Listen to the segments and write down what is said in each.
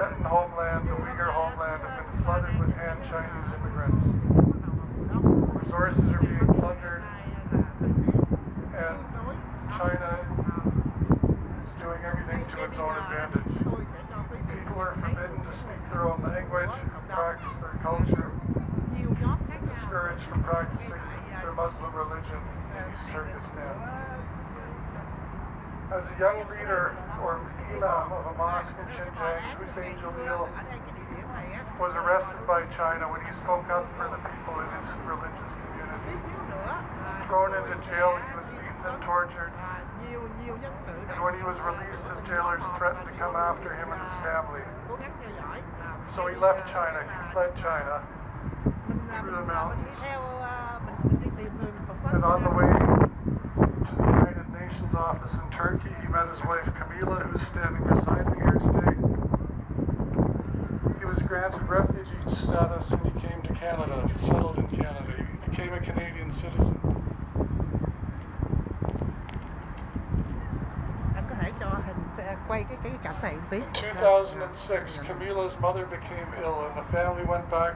Tibetan homeland, the Uyghur homeland, have been flooded with Han Chinese immigrants. Resources are being plundered, and China is doing everything to its own advantage. People are forbidden to speak their own language, practice their culture, discouraged from practicing their Muslim religion in East Turkestan. As a young leader or imam of a mosque in Xinjiang, Hussein Jalil was arrested by China when he spoke up for the people in his religious community. He was thrown into jail, he was beaten and tortured, and when he was released, his jailers threatened to come after him and his family. So he left China, he fled China through the mountains, and on the way to the United Nations office in Turkey, he met his wife Camila, who's standing beside me here today. He was granted refugee status and he came to Canada, settled in Canada. He became a Canadian citizen. Anh có thể cho hình sẽ quay cái cảnh này một tí. In 2006, Camila's mother became ill and the family went back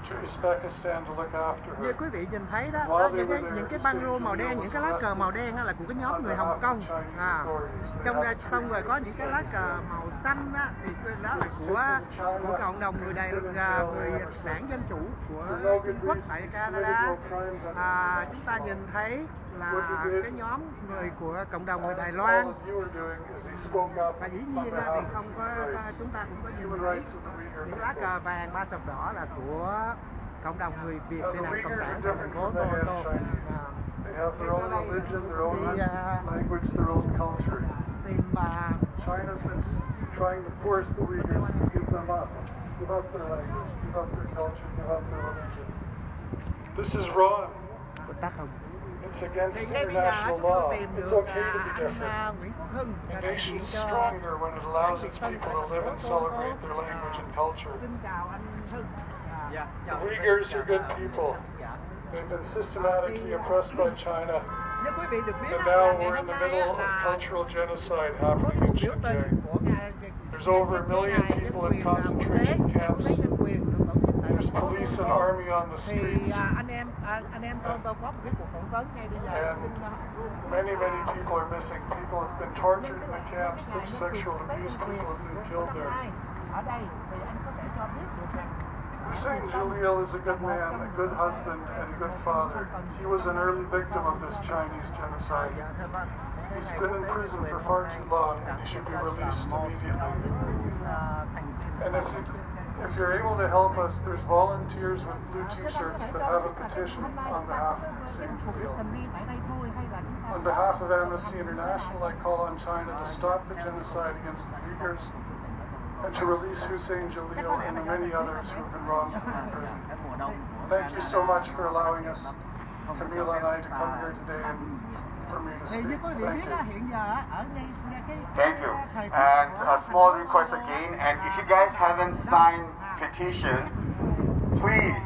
to Uzbekistan to look after her. Như quý vị nhìn thấy đó, những cái băng rô màu đen, những cái lá cờ màu đen đó là của cái nhóm người Hồng Kông. Trong ra xong rồi có những cái lá cờ màu xanh đó, thì đó là của cộng đồng người đảng Dân Chủ của Trung Quốc tại Canada. Chúng ta nhìn thấy là cái nhóm người của cộng đồng người Đài Loan. Và dĩ nhiên thì không có, chúng ta cũng có nhìn thấy những lá cờ vàng ba sọc đỏ là của cộng đồng người Việt Tây Nam Cộng sản tại thành phố Toronto. China's been trying to force the Uyghurs to give them up, give up their language, give up their culture, give up their religion. This is wrong. It's against international law. It's okay to be different. A nation's stronger when it allows its people to live and celebrate their language and culture. The Uyghurs are good people. They've been systematically oppressed by China. And now we're in the middle of cultural genocide happening in Xinjiang. There's over 1 million people in concentration camps. There's police and army on the streets. And many people are missing. People have been tortured in the camps. There's sexual abuse. People have been killed there. Hussein Jalil is a good man, a good husband, and a good father. He was an early victim of this Chinese genocide. He's been in prison for far too long, and he should be released immediately. And if you're able to help us, there's volunteers with blue t-shirts that have a petition on behalf of Hussein Jalil. On behalf of Amnesty International, I call on China to stop the genocide against the Uyghurs and to release Hussein Jalil and the many others who have been wrongfully imprisoned. Thank you so much for allowing us, Camila and I, to come here today and for me to speak. Thank you. Thank you. And a small request again, and if you guys haven't signed petition, please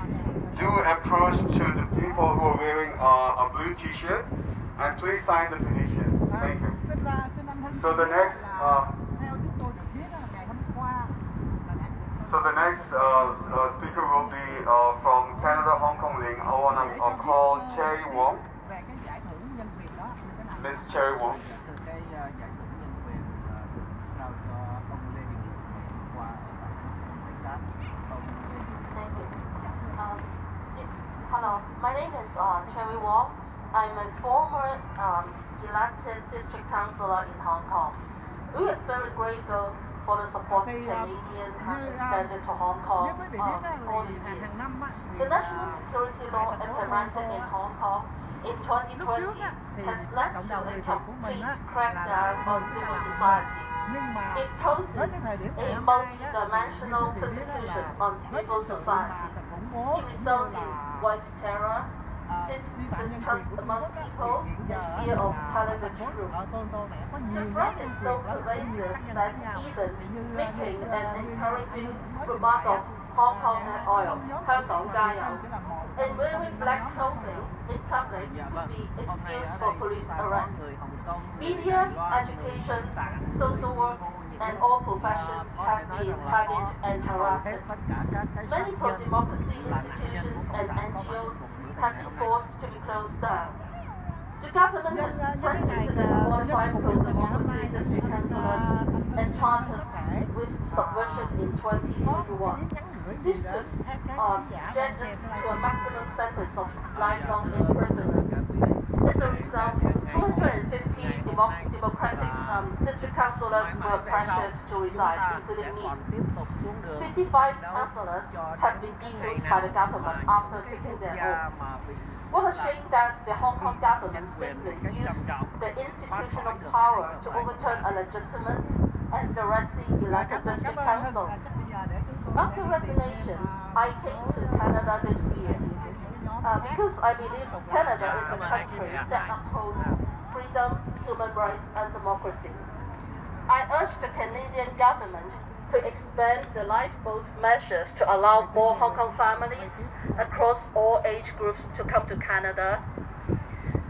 do approach to the people who are wearing a blue t-shirt and please sign the petition. Thank you. So the next speaker will be from Canada, Hong Kong link. I want to call Cherry Wong. Miss Cherry Wong. Thank you. Hello, my name is Cherry Wong. I'm a former elected district councillor in Hong Kong. We are very grateful for the support Canadians have extended to Hong Kong all these years. The national security law implemented in Hong Kong in 2020 has led to a complete crackdown on civil society. It poses a multi-dimensional persecution on civil society. It results in white terror, distrust among people, and fear of telling the truth. The threat is so pervasive that even making and encouraging remark of Hong Kong oil, 香港加油, and wearing black clothing in public be excused for police arrest. Media, education, social work, and all professions have been targeted and harassed. Many pro-democracy institutions and NGOs have been forced to be closed down. The government has threatened to disqualify pro-democracy district councillors and charters with subversion in 2021. This could threaten to a maximum sentence of lifelong imprisonment. As a result, 250 democratic district councillors were pressured to resign, including me. 55 councillors have been deposed by the government after taking their oath. What a shame that the Hong Kong government simply used the institutional power to overturn a legitimate and directly elected district council. After resignation, I came to Canada this year because I believe Canada is a country that upholds freedom, human rights, and democracy. I urge the Canadian government to expand the lifeboat measures to allow more Hong Kong families across all age groups to come to Canada,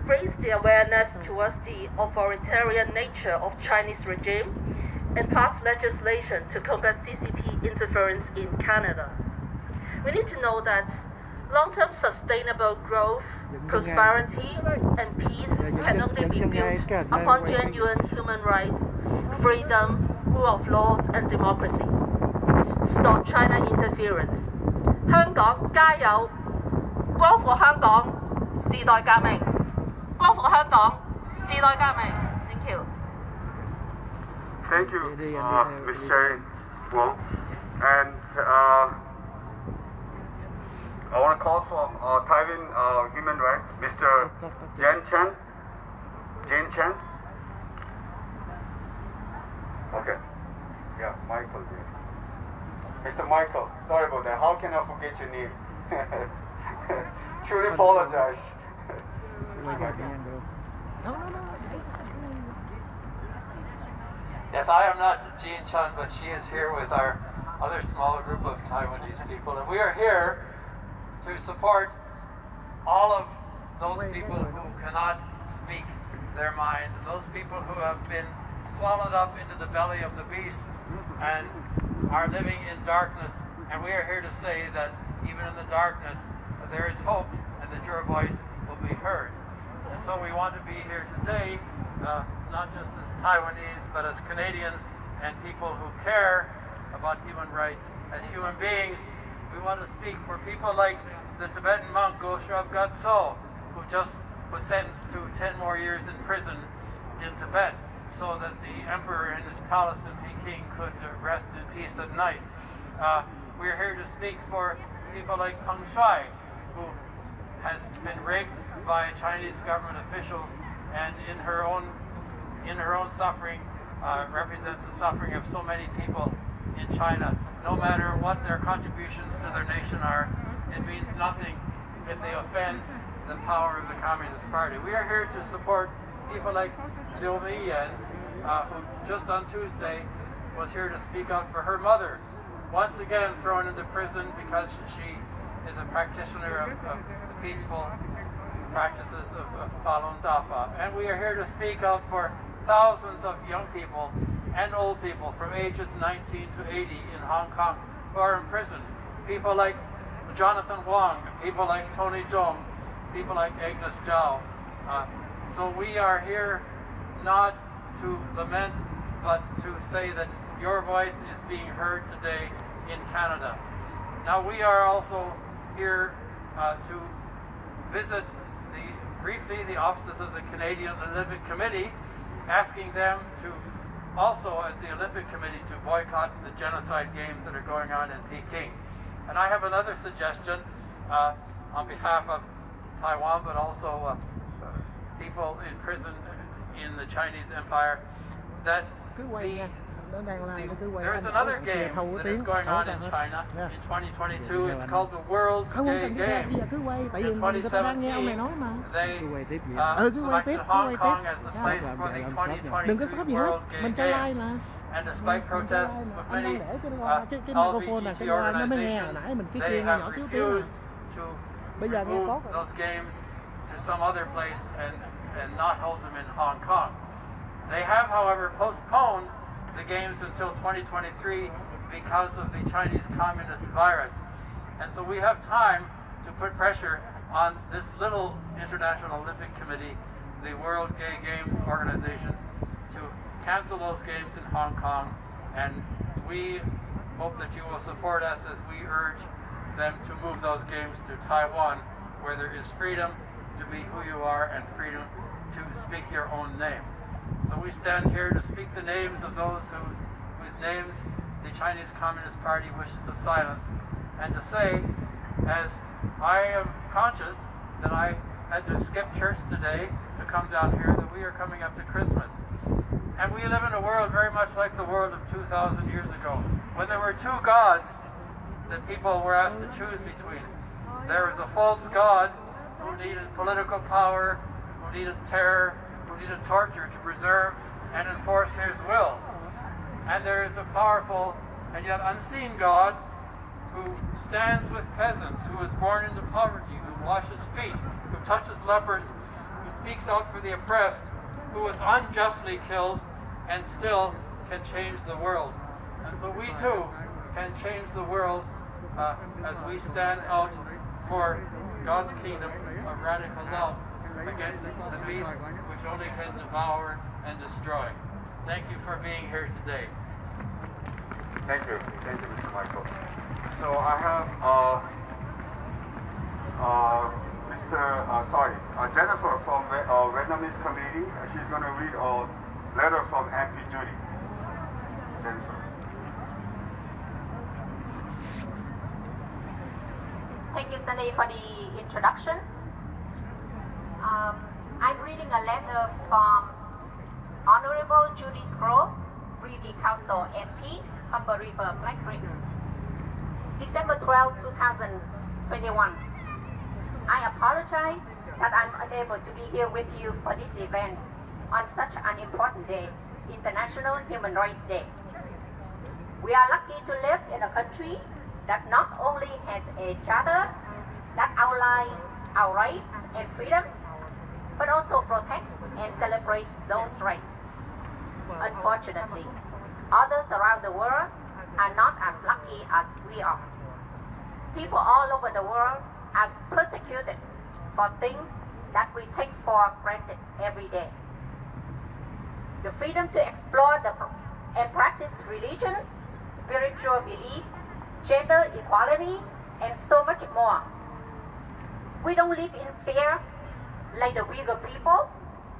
raise the awareness towards the authoritarian nature of Chinese regime, and pass legislation to combat CCP interference in Canada. We need to know that long-term sustainable growth, prosperity, and peace can only be built upon genuine human rights, freedom, rule of law, and democracy. Stop China interference. 香港加油！光復香港，時代革命！光復香港，時代革命！ Thank you. Thank you, Ms. Jrai Wong. And I want to call for Taiwan human rights, Mr. Jane Chen. Okay. Yeah, Michael. Mr. Michael, sorry about that. How can I forget your name? Truly apologize. Yes, I am not Jean Chun, but she is here with our other smaller group of Taiwanese people. And we are here to support all of those people who cannot speak their mind, those people who have been swallowed up into the belly of the beast and are living in darkness. And we are here to say that even in the darkness, there is hope and that your voice will be heard. And so we want to be here today, not just as Taiwanese, but as Canadians and people who care about human rights. As human beings, we want to speak for people like the Tibetan monk Go Shrub Gatso, who just was sentenced to 10 more years in prison in Tibet, so that the emperor in his palace in Peking could rest in peace at night. We're here to speak for people like Peng Shuai, who has been raped by Chinese government officials, and in her own suffering represents the suffering of so many people in China. No matter what their contributions to their nation are, it means nothing if they offend the power of the Communist Party. We are here to support people like Liu Miyan, who just on Tuesday was here to speak out for her mother, once again thrown into prison because she is a practitioner of the peaceful practices of Falun Dafa. And we are here to speak out for thousands of young people and old people from ages 19 to 80 in Hong Kong who are in prison. People like Jonathan Wong, people like Tony Zhong, people like Agnes Zhao. So we are here not to lament, but to say that your voice is being heard today in Canada. Now we are also here to visit briefly the offices of the Canadian Olympic Committee, asking them to also, as the Olympic Committee, to boycott the genocide games that are going on in Peking. And I have another suggestion on behalf of Taiwan, but also people in prison in the Chinese Empire, that there is another game that is going on in China in 2022. It's called the World Gay Games. In 2017, they selected Hong Kong as the place for the 2022 World Gay Games. And despite protests of many LGBT organizations, they have refused to remove those games to some other place and not hold them in Hong Kong. They have, however, postponed the games until 2023 because of the Chinese Communist virus. And so we have time to put pressure on this little International Olympic Committee, the World Gay Games Organization, to cancel those games in Hong Kong. And we hope that you will support us as we urge them to move those games to Taiwan, where there is freedom to be who you are and freedom to speak your own name. So we stand here to speak the names of those whose names the Chinese Communist Party wishes to silence, and to say, as I am conscious that I had to skip church today to come down here, that we are coming up to Christmas. And we live in a world very much like the world of 2,000 years ago, when there were two gods that people were asked to choose between. There was a false god who needed political power, who needed terror, who needed torture to preserve and enforce his will. And there is a powerful and yet unseen God who stands with peasants, who is born into poverty, who washes feet, who touches lepers, who speaks out for the oppressed, who was unjustly killed and still can change the world. And so we too can change the world as we stand out for God's kingdom of radical love against the beast which only can devour and destroy. Thank you for being here today. Thank you, Mr. Michael. So I have Jennifer from Vietnamese community. She's going to read a letter from MP Judy. Jennifer. Thank you, Sunny, for the introduction. I'm reading a letter from Honorable Judy Scroll, Privy Council MP, Humber River, Black Creek. December 12, 2021. I apologize that I'm unable to be here with you for this event on such an important day, International Human Rights Day. We are lucky to live in a country that not only has a charter that outlines our rights and freedoms, but also protects and celebrates those rights. Unfortunately, others around the world are not as lucky as we are. People all over the world are persecuted for things that we take for granted every day. The freedom to explore and practice religion, spiritual beliefs, gender equality, and so much more. We don't live in fear like the Uyghur people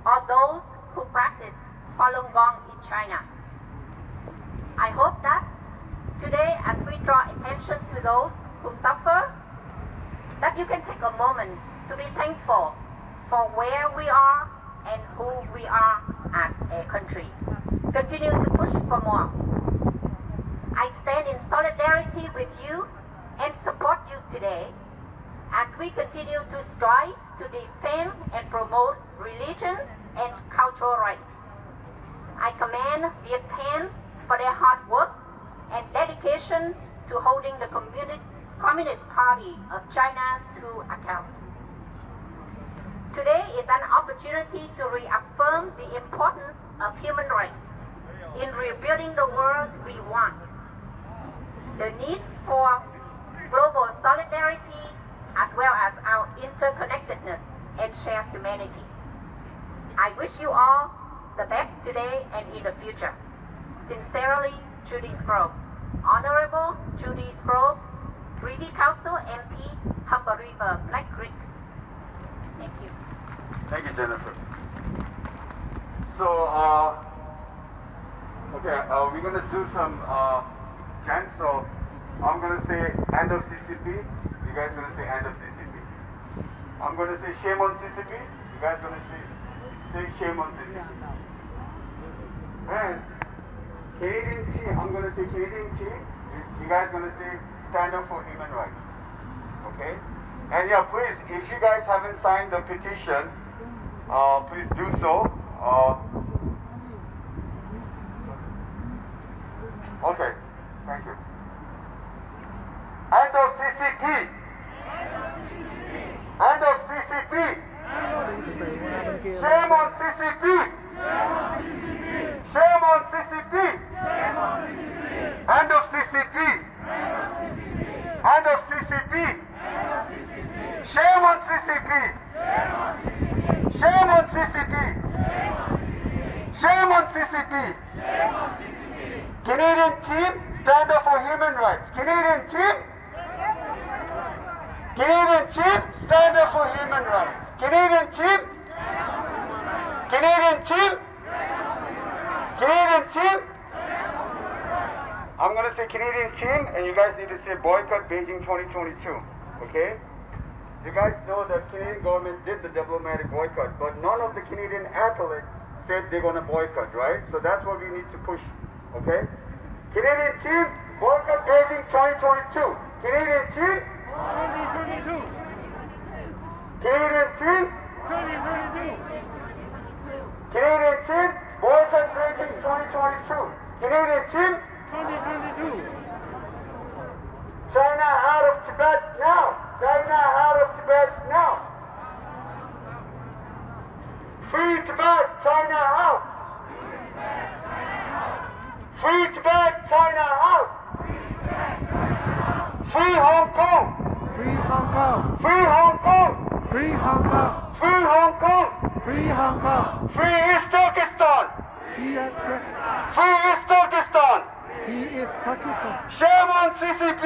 or those who practice Falun Gong in China. I hope that today, as we draw attention to those who suffer, that you can take a moment to be thankful for where we are and who we are as a country. Continue to push for more. I stand in solidarity with you and support you today as we continue to strive to defend and promote religion and cultural rights. I commend Viet-Thanh for their hard work and dedication to holding the Communist Party of China to account. Today is an opportunity to reaffirm the importance of human rights in rebuilding the world we want. The need for global solidarity as well as our interconnectedness and shared humanity. I wish you all the best today and in the future. Sincerely, Judy Scroll. Honorable Judy Scroll, Privy Council MP, Humber River, Black Creek. Thank you. Thank you, Jennifer. So, we're going to do some chants. So, I'm going to say end of CCP. You guys going to say end of CCP. I'm going to say shame on CCP. You guys going to say shame on CCP. And Canadian T, I'm going to say Canadian T. You guys going to say stand up for human rights. Okay? And yeah, please, if you guys haven't signed the petition, please do so. Okay, thank you. End of CCP! End of CCP! CCP! Shame on CCP! Shame on CCP! Canadian team, stand up for human rights. Canadian team? Canadian team, stand up for human rights. Canadian team? Canadian team? Canadian team? I'm going to say Canadian team, and you guys need to say boycott Beijing 2022, okay? You guys know that Canadian government did the diplomatic boycott, but none of the Canadian athletes said they're going to boycott, right? So that's what we need to push, okay? Canadian team, boycott Beijing 2022. Canadian team? 2022. Canadian team? 2022. Canadian team, boycott Beijing 2022. Canadian team? 2022. China out of Tibet now. China out of Tibet now. Free Tibet, China out. Free Tibet, China out. Free Hong Kong. Free Hong Kong. Free Hong Kong. Free Hong Kong. Free Hong Kong. Free Hong Kong. Free East Turkestan. He is Free East Turkestan. Pakistan. Shame on CCP.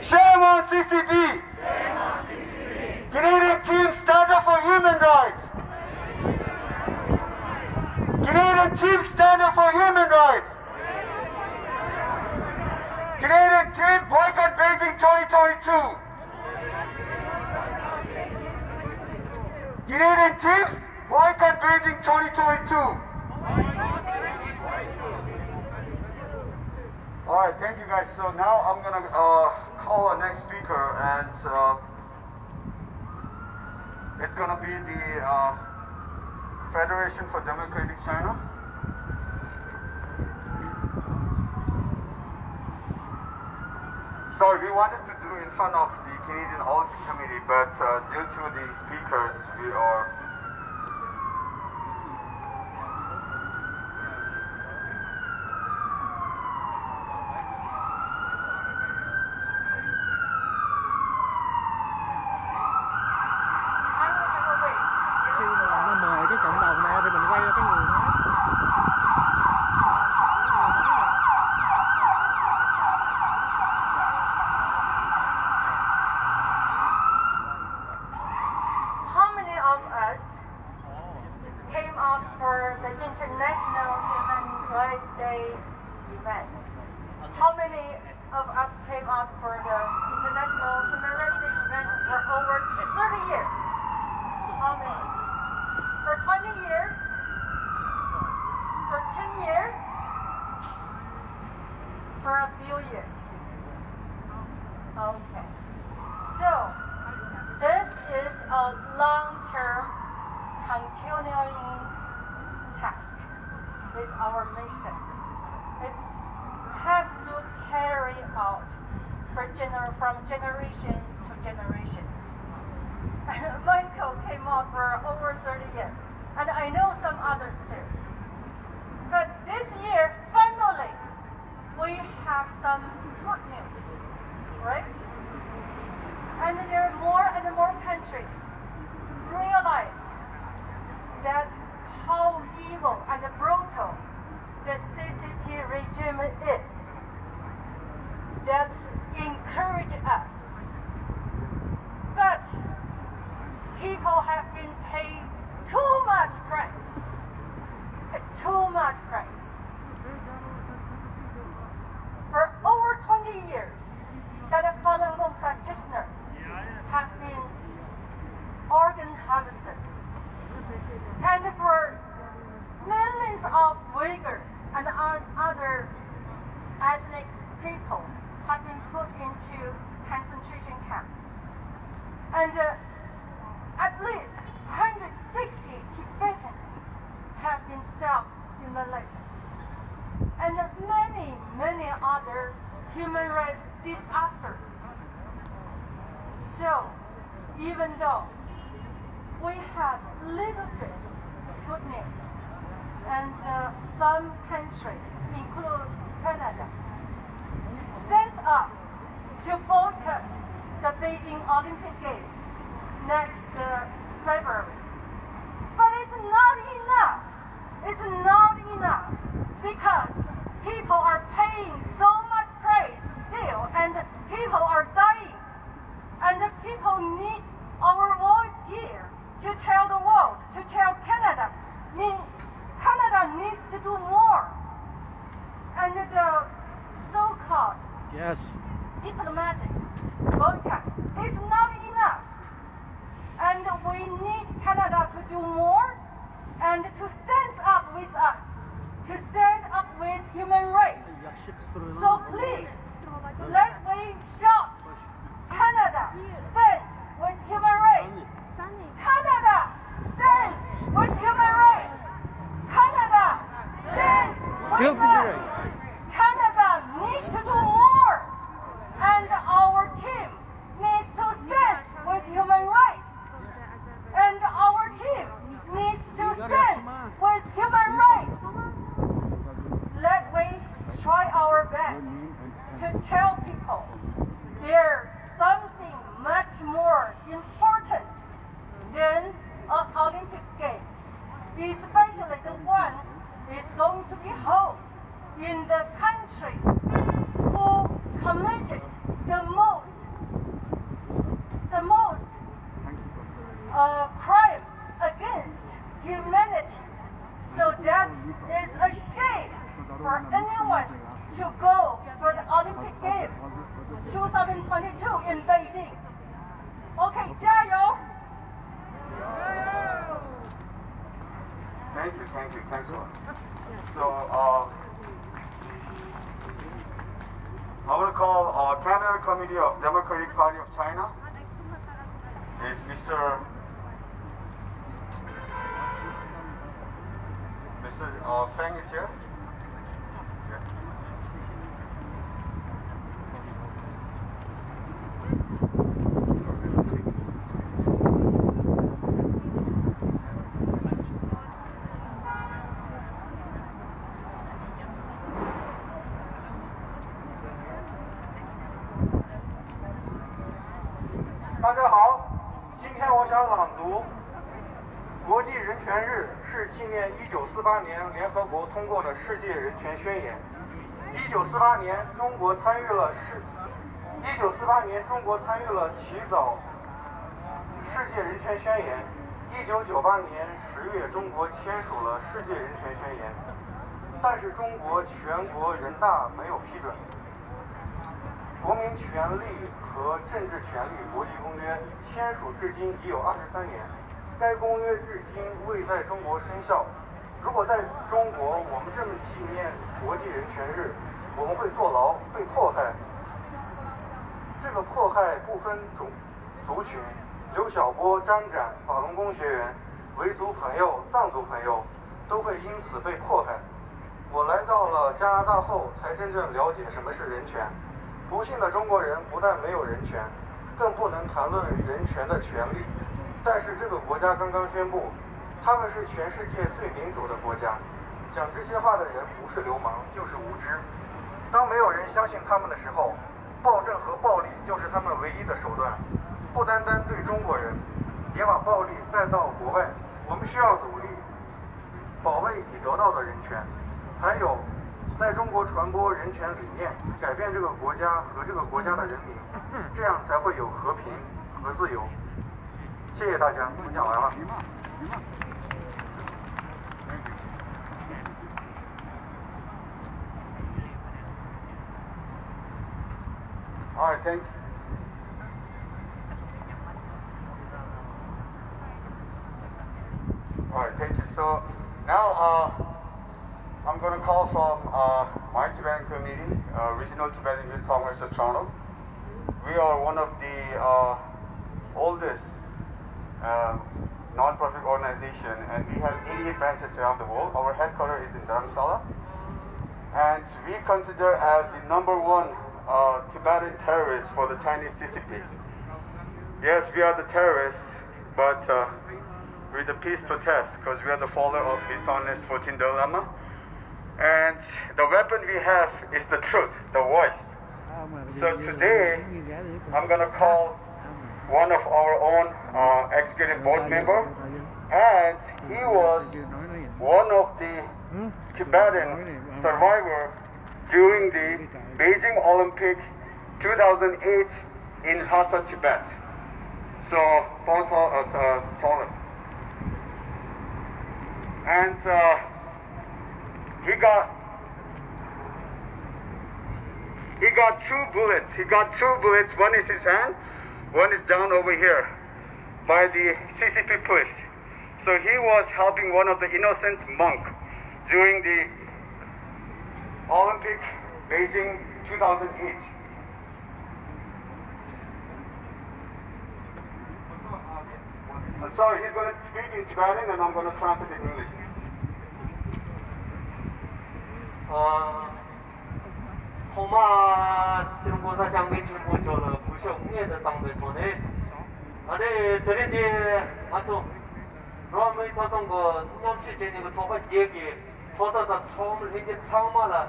Shame on CCP. Canadian team, stand up for human rights. Canadian team, stand up for human rights. Canadian team, boycott Beijing 2022. Canadian teams, boycott Beijing 2022. All right, thank you guys. So now I'm gonna call our next speaker, and it's gonna be the Federation for Democratic China. Sorry, we wanted to do in front of the Canadian Olympic Committee, but due to the speakers, we are. Khi mà nó mời cái cộng đồng này thì mình quay ra cái người nói. How many of us came out for the International Human Rights Day event? How many of us came out for the International Human Rights Day event for over 30 years? How many? For 20 years? For 10 years? For a few years? Okay. So, this is a long-term, continuing task. It's our mission. It has to carry out from generations to generations. Michael came out for over 30 years, and I know some others too. But this year, finally, we have some good news, right? And there are more and more countries realize that how evil and brutal the CCP regime is. That encourage us. But people have been paid too much price. Too much price. For over 20 years, that the Falun Gong practitioners have been organ harvested. And for millions of Uyghurs and other ethnic people have been put into concentration camps. And at least 160 Tibetans have been self-immolated. And many other human rights disasters. So, even though we had little bit good news, and some countries, include Canada, stands up to boycott the Beijing Olympic Games, February. But it's not enough. It's not enough because people are paying so much price still, and people are dying, and the people need our voice here to tell the world, to tell Canada. Canada needs to do more, and the so-called diplomatic boycott is not enough, and we need Canada to do more and to stand up with us, to stand up with human rights. So please, let me shout, Canada stands with human rights. Canada stands with human rights. Canada stands with us. Canada needs to do more, and our team needs to stand with human rights. And our team needs to stand with human rights. Let me try our best to tell people there's something much more important than Olympic Games, especially the one is going to be held in the country who committed the most crimes against humanity. So that is a shame for anyone to go for the Olympic Games 2022 in Beijing. Okay, 加油! Thanks a lot. So, I will call Canada Committee of Democratic Party of China. Is Mr. Feng is here? Yeah. 大家好，今天我想朗读国际人权日是纪念1948年联合国通过的世界人权宣言。1948年，中国参与了起草世界人权宣言。1998年10月，中国签署了世界人权宣言，但是中国全国人大没有批准。国民权利和政治权利国际公约签署至今已有23年，该公约至今未在中国生效。如果在中国我们这么纪念国际人权日，我们会坐牢、被迫害。这个迫害不分族群，刘晓波、张展、法轮功学员、维族朋友、藏族朋友都会因此被迫害。我来到了加拿大后，才真正了解什么是人权。不幸的中国人不但没有人权，更不能谈论人权的权利。但是这个国家刚刚宣布，他们是全世界最民主的国家。讲这些话的人不是流氓，就是无知。当没有人相信他们的时候，暴政和暴力就是他们唯一的手段。不单单对中国人，也把暴力带到国外。我们需要努力保卫已得到的人权，还有在中国传播人权理念，改变这个国家和这个国家的人民，这样才会有和平和自由。谢谢大家，我讲完了。All right, thank you. All right, thank you. So now I'm going to call from my Tibetan community, Regional Tibetan Youth Congress of Toronto. We are one of the oldest non-profit organization, and we have 88 branches around the world. Our headquarters is in Dharamsala, and we consider as the #1 Tibetan terrorists for the Chinese CCP. Yes, we are the terrorists, but with the peace protest, because we are the follower of His Holiness 14th Dalai Lama. And the weapon we have is the truth, the voice. So today, I'm going to call one of our own executive board member, and he was one of the Tibetan survivors during the Beijing Olympic 2008 in Lhasa, Tibet. So, and he got two bullets. He got two bullets. One is his hand, one is down over here by the CCP police. So he was helping one of the innocent monk during the Olympic Beijing 2008. Sorry, he's going to speak in Tibetan and I'm going to translate in English. 통마 지금고사 장비 지금 저는 부셔공예의 당대 전에 아니 드린데 아주 로마의 터던 거 놈시 되는 거 저거 얘기 저다다 처음을 이제 참마라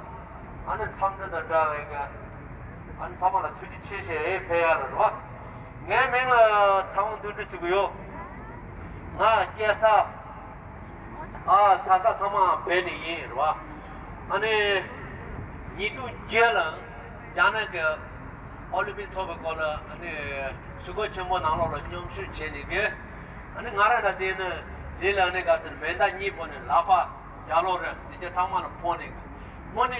아는 참는다 자가 안 참마라 수지 체시에 배야를 와 내명을 참은 들으시고요 아 제사 아 자사 참아 배니 와 아니 니도 제랑 자네 그 올림픽 토백거라 아니 수고 전부 나로로 념실 제니게 아니 나라다 되는 딜라네 같은 맨다 니보는 라파 야로를 이제 상만을 보내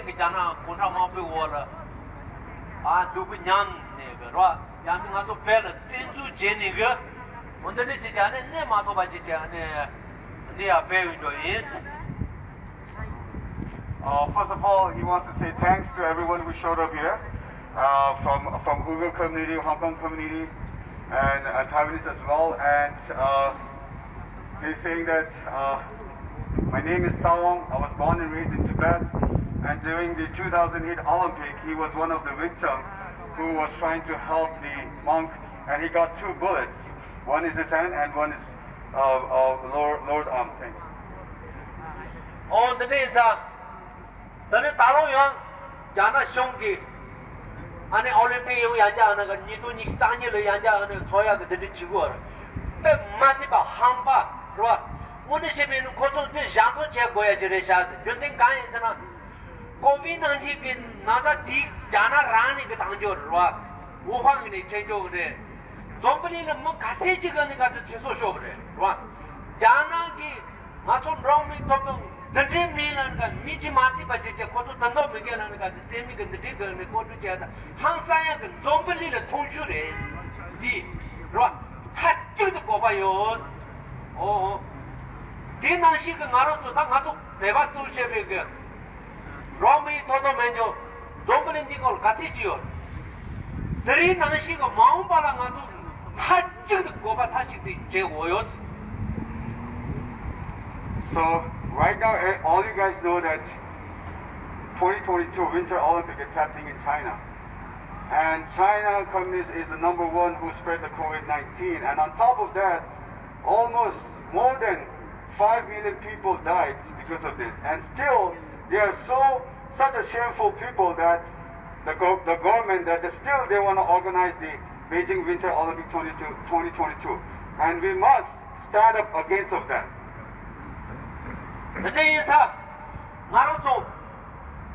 그 자나 고나 마피 워라 아 두비냥 네가 야미 가서 배를 땡수 제니게 먼저는 지자네 내 마토바 지자네 네 앞에 위도 is. First of all, he wants to say thanks to everyone who showed up here, from Uyghur community, Hong Kong community, and Taiwanese as well. And he's saying that my name is Sawang. I was born and raised in Tibet, and during the 2008 Olympic, he was one of the victims who was trying to help the monk, and he got two bullets. One is his hand, and one is lower arm. Thanks. On the day 저는 다로요 자나兄弟 아니 올림픽 요 야자는 거 니도 니 스타니를 야자는 줘야 그 들이치고 때 마시바 한바 그와 오늘 시비는 고통들 장소 제거야 저래샤 요즘 간에서는 고비난지기 나사 디 자나 라니 그 당조르와 우황이 제조 그래 좀블리는 뭐 같이 지거는 가서 최소쇼 그래 와 자나기 마초 브라운이 토금 The meaning that Miji Mati Bajicha Koto Tando began and got the same in the digger and the Koto Jada. Hansaya and Zombali the Tonjure, the Tat to the Kobayos. Oh, Dina Shika Maroto Tamato, Nevatu Shevig, Romi Toto Mano, Zombali Nicol Catitio. The Rinashika Mount Balamatu, Tat to the Kobatashi Jewoyos. So, right now, all you guys know that 2022 Winter Olympic is happening in China. And China Communist is the number one who spread the COVID-19. And on top of that, almost more than 5 million people died because of this. And still, they are such a shameful people that the government, that they want to organize the Beijing Winter Olympic 2022. And we must stand up against of that. The day is up. Maroto,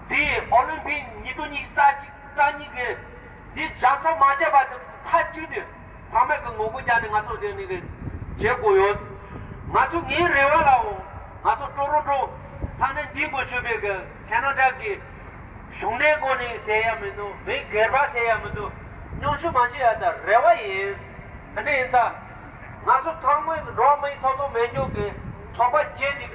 the Olympic Niduni Stani, the Jasa Majaba, touch you. Tamaka Mogujan and Mato Jegoyos, Matu Rewala, Mato Toroto, San and Dibo Shubega, Canada, Shunegoni Sayamino, make Gerba Sayamino, no Shumaji, the Rewa is, and then Mato Tama, Roma, Toto Menjoke, Topa Jenny.